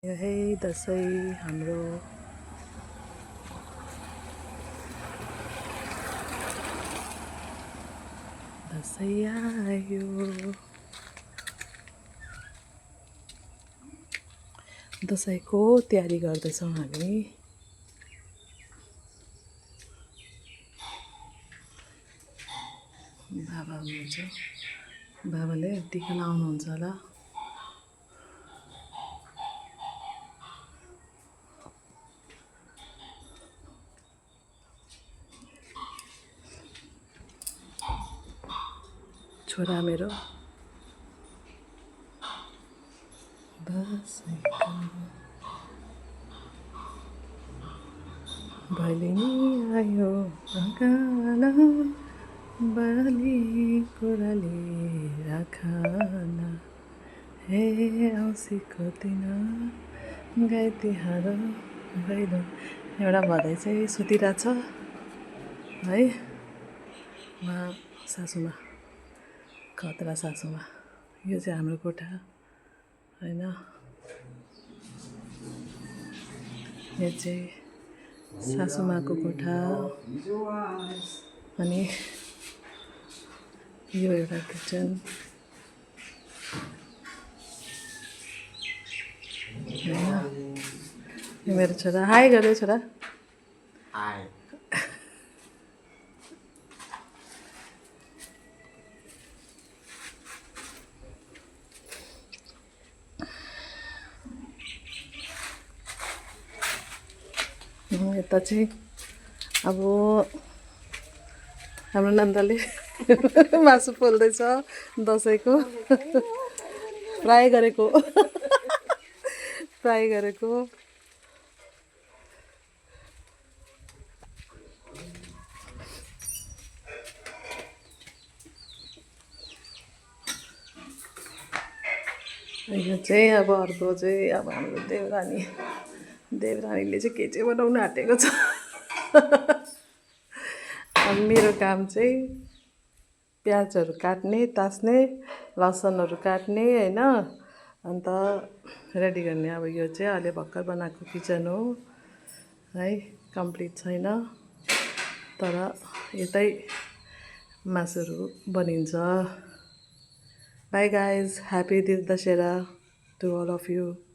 यही दसैँ हाम्रो दसैँ आयो। दसैँको तयारी गर्दैछौँ हामी। बाबा हुनुहुन्छ, बाबाले टिका लाउनुहुन्छ होला। छोरा मेरो दसैँको भैलेनी आयो खाना, बाली कोराली राखना, हे औँसीको दिन गाई तिहार भैलो। एउटा भदै चाहिँ सुतिरहेछ है, उहाँ सासूमा खतरा सासूमा। यो चाहिँ हाम्रो कोठा होइन, यो चाहिँ सासूमाको कोठा। अनि यो एउटा किचन होइन। यो मेरो छोरा हाई गर्दै छोरा हाई। यता चाहिँ अब हाम्रो नन्दले मासु पोल्दैछ दसैँको। फ्राई गरेको फ्राई गरेको। यो चाहिँ अब अर्को चाहिँ अब हाम्रो देवरानीले चाहिँ के चाहिँ बनाउनु आँटेको छ। अब मेरो काम चाहिँ प्याजहरू काट्ने, तास्ने, लसुनहरू काट्ने होइन, अन्त रेडी गर्ने। अब यो चाहिँ अहिले भर्खर बनाएको किचन हो है, कम्प्लिट छैन, तर यतै मासुहरू बनिन्छ। Bye guys, happy Dashera to all of you.